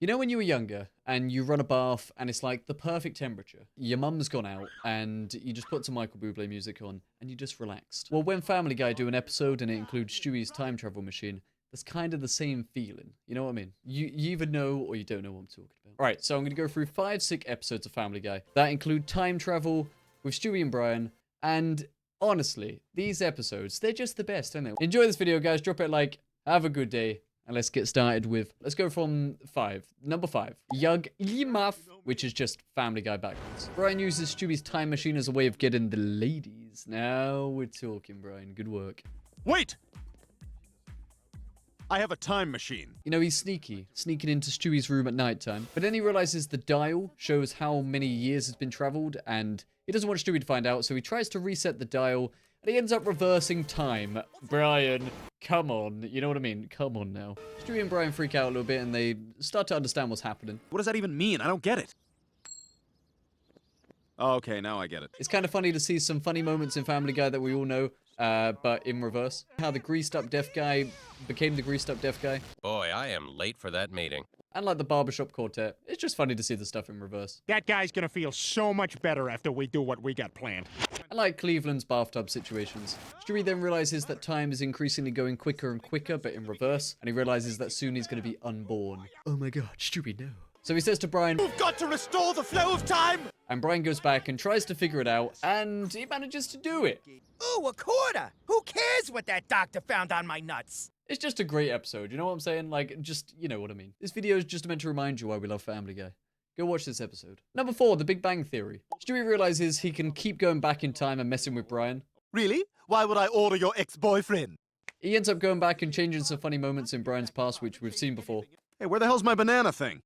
You know when you were younger and you run a bath and it's like the perfect temperature. Your mum's gone out and you just put some Michael Bublé music on and you just relaxed. Well, when Family Guy do an episode and it includes Stewie's time travel machine, that's kind of the same feeling. You know what I mean? You either know or you don't know what I'm talking about. All right, so I'm going to go through 5 sick episodes of Family Guy that include time travel with Stewie and Brian. And honestly, these episodes, they're just the best, aren't they? Enjoy this video, guys. Drop it a like. Have a good day. And let's get started with, let's go from 5. Number 5, Yug Yimaf, which is just Family Guy backwards. Brian uses Stewie's time machine as a way of getting the ladies. Now we're talking, Brian. Good work. Wait! I have a time machine. You know, he's sneaking into Stewie's room at nighttime. But then he realizes the dial shows how many years has been traveled, and he doesn't want Stewie to find out, so he tries to reset the dial, and he ends up reversing time. Brian, come on. You know what I mean? Come on now. Stewie and Brian freak out a little bit, and they start to understand what's happening. What does that even mean? I don't get it. Okay, now I get it. It's kind of funny to see some funny moments in Family Guy that we all know, but in reverse. How the greased-up deaf guy became the greased-up deaf guy. Boy, I am late for that meeting. And like the barbershop quartet, it's just funny to see the stuff in reverse. That guy's gonna feel so much better after we do what we got planned. I like Cleveland's bathtub situations. Stewie then realizes that time is increasingly going quicker and quicker, but in reverse, and he realizes that soon he's going to be unborn. Oh my god, Stewie, no. So he says to Brian, "You've got to restore the flow of time!" And Brian goes back and tries to figure it out, and he manages to do it. Ooh, a quarter! Who cares what that doctor found on my nuts? It's just a great episode, you know what I'm saying? Like, just, you know what I mean. This video is just meant to remind you why we love Family Guy. Go watch this episode. Number 4, The Big Bang Theory. Stewie realizes he can keep going back in time and messing with Brian. Really? Why would I order your ex-boyfriend? He ends up going back and changing some funny moments in Brian's past, which we've seen before. Hey, where the hell's my banana thing?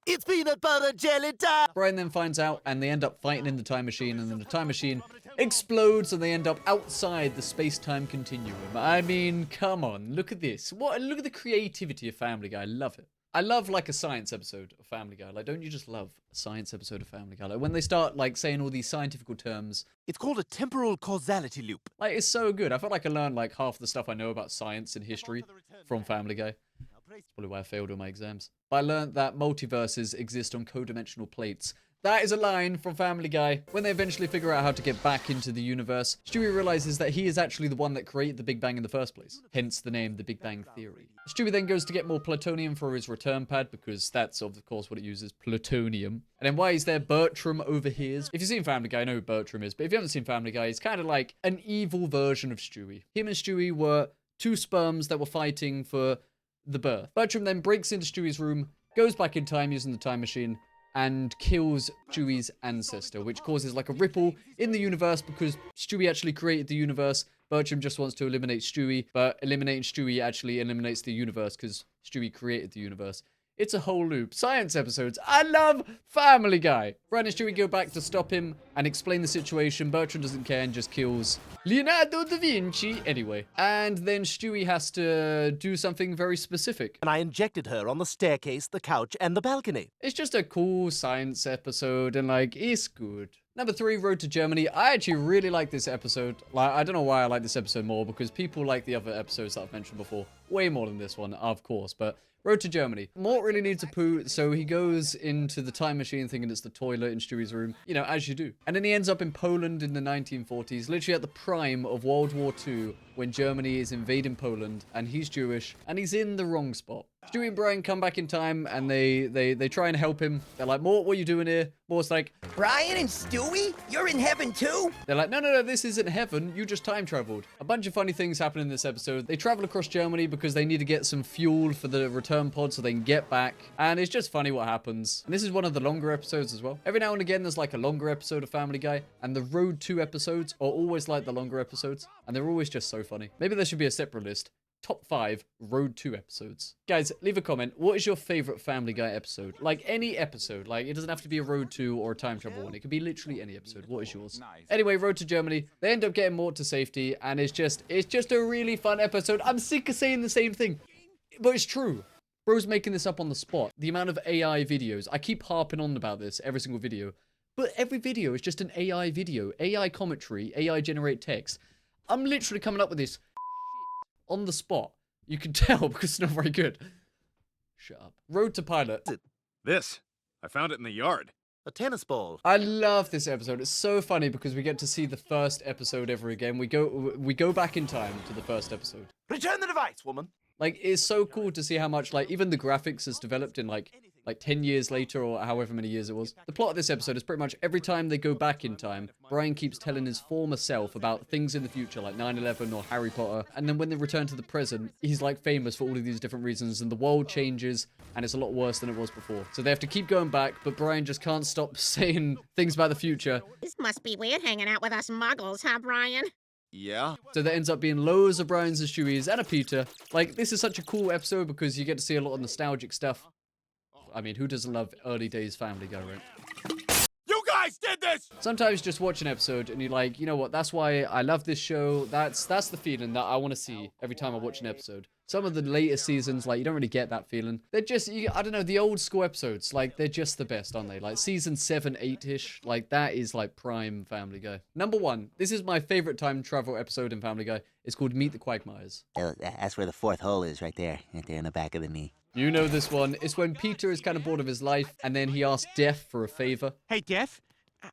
It's peanut butter jelly time! Brian then finds out, and they end up fighting in the time machine, and then the time machine explodes, and they end up outside the space-time continuum. I mean, come on, look at this. Look at the creativity of Family Guy. I love it. I love, like, a science episode of Family Guy. Like, don't you just love a science episode of Family Guy? Like, when they start, like, saying all these scientific terms. It's called a temporal causality loop. Like, it's so good. I felt like I learned, like, half the stuff I know about science and history from Family Guy. That's probably why I failed all my exams. But I learned that multiverses exist on codimensional plates. That is a line from Family Guy. When they eventually figure out how to get back into the universe, Stewie realizes that he is actually the one that created the Big Bang in the first place. Hence the name, The Big Bang Theory. Stewie then goes to get more plutonium for his return pad, because that's, of course, what it uses, plutonium. And then while he's there, Bertram overhears. If you've seen Family Guy, I know who Bertram is, but if you haven't seen Family Guy, he's kind of like an evil version of Stewie. Him and Stewie were 2 sperms that were fighting for the birth. Bertram then breaks into Stewie's room, goes back in time using the time machine, and kills Stewie's ancestor, which causes like a ripple in the universe because Stewie actually created the universe. Bertram just wants to eliminate Stewie, but eliminating Stewie actually eliminates the universe because Stewie created the universe. It's a whole loop. Science episodes. I love Family Guy. Brian and Stewie go back to stop him and explain the situation. Bertram doesn't care and just kills Leonardo da Vinci. Anyway. And then Stewie has to do something very specific. And I injected her on the staircase, the couch, and the balcony. It's just a cool science episode and, like, it's good. Number 3, Road to Germany. I actually really like this episode. Like, I don't know why I like this episode more, because people like the other episodes that I've mentioned before way more than this one, of course, but Road to Germany. Mort really needs a poo, so he goes into the time machine thinking it's the toilet in Stewie's room, you know, as you do. And then he ends up in Poland in the 1940s, literally at the prime of World War II, when Germany is invading Poland, and he's Jewish, and he's in the wrong spot. Stewie and Brian come back in time, and they try and help him. They're like, Mort, what are you doing here? Mort's like, Brian and Stewie? You're in heaven too? They're like, no, this isn't heaven. You just time traveled. A bunch of funny things happen in this episode. They travel across Germany because they need to get some fuel for the return pod so they can get back. And it's just funny what happens. And this is one of the longer episodes as well. Every now and again, there's like a longer episode of Family Guy. And the Road 2 episodes are always like the longer episodes. And they're always just so funny. Maybe there should be a separate list. Top 5 Road 2 episodes. Guys, leave a comment. What is your favorite Family Guy episode? Like, any episode. Like, it doesn't have to be a Road 2 or a time travel one. It could be literally any episode. What is yours? Anyway, Road to Germany. They end up getting Mort to safety, and it's just a really fun episode. I'm sick of saying the same thing, but it's true. Bro's making this up on the spot. The amount of AI videos. I keep harping on about this every single video, but every video is just an AI video. AI commentary, AI generate text. I'm literally coming up with this on the spot. You can tell because it's not very good. Shut up. Road to Pilot. This. I found it in the yard. A tennis ball. I love this episode. It's so funny because we get to see the first episode ever again. We go back in time to the first episode. Return the device, woman. Like, it's so cool to see how much, like, even the graphics has developed in, like 10 years later or however many years it was. The plot of this episode is pretty much every time they go back in time, Brian keeps telling his former self about things in the future, like 9/11 or Harry Potter. And then when they return to the present, he's, like, famous for all of these different reasons. And the world changes, and it's a lot worse than it was before. So they have to keep going back, but Brian just can't stop saying things about the future. This must be weird hanging out with us muggles, huh, Brian? Yeah? So there ends up being loads of Brian's and Stewie's and a Peter. Like, this is such a cool episode because you get to see a lot of nostalgic stuff. I mean, who doesn't love early days Family Guy, right? You guys did this! Sometimes you just watch an episode and you're like, you know what, that's why I love this show. That's the feeling that I want to see every time I watch an episode. Some of the later seasons, like, you don't really get that feeling. They're just, I don't know, the old school episodes, like, they're just the best, aren't they? Like, season 7, 8-ish, like, that is, like, prime Family Guy. Number 1, this is my favorite time travel episode in Family Guy. It's called Meet the Quagmires. Oh, that's where the fourth hole is, right there in the back of the knee. You know this one. It's when Peter is kind of bored of his life, and then he asks Def for a favor. Hey, Def,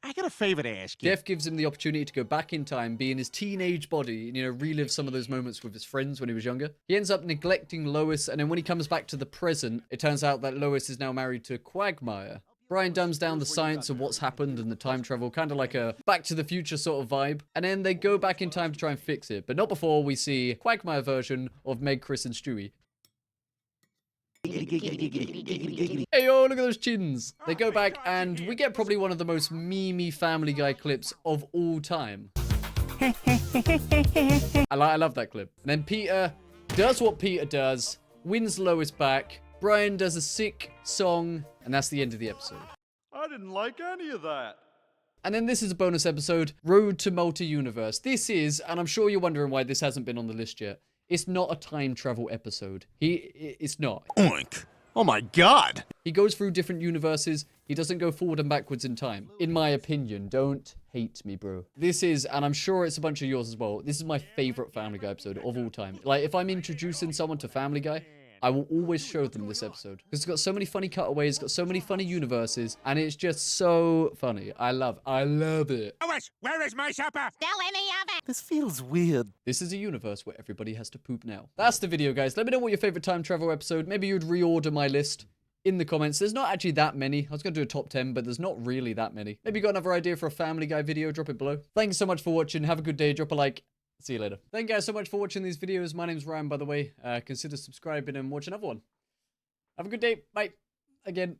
I got a favor to ask you. Def gives him the opportunity to go back in time, be in his teenage body, and, you know, relive some of those moments with his friends when he was younger. He ends up neglecting Lois, and then when he comes back to the present, it turns out that Lois is now married to Quagmire. Brian dumbs down the science of what's happened and the time travel, kind of like a Back to the Future sort of vibe. And then they go back in time to try and fix it, but not before we see Quagmire version of Meg, Chris, and Stewie. Hey, yo, look at those chins. They go back and we get probably one of the most memey Family Guy clips of all time. I love that clip. And then Peter does what Peter does, wins Lois back. Brian does a sick song, and that's the end of the episode. I didn't like any of that. And then this is a bonus episode, Road to Multi-Universe. This is, and I'm sure you're wondering why this hasn't been on the list yet, it's not a time travel episode. It's not. Oink. Oh my god! He goes through different universes. He doesn't go forward and backwards in time. In my opinion, don't hate me, bro. This is, and I'm sure it's a bunch of yours as well, this is my favorite Family Guy episode of all time. Like, if I'm introducing someone to Family Guy, I will always show them this episode. Because it's got so many funny cutaways, it's got so many funny universes, and it's just so funny. I love it. Lois, where is my supper? Still in the oven. This feels weird. This is a universe where everybody has to poop now. That's the video, guys. Let me know what your favorite time travel episode. Maybe you'd reorder my list in the comments. There's not actually that many. I was going to do a top 10, but there's not really that many. Maybe you got another idea for a Family Guy video. Drop it below. Thanks so much for watching. Have a good day. Drop a like. See you later. Thank you guys so much for watching these videos. My name's Ryan, by the way. Consider subscribing and watch another one. Have a good day. Bye. Again.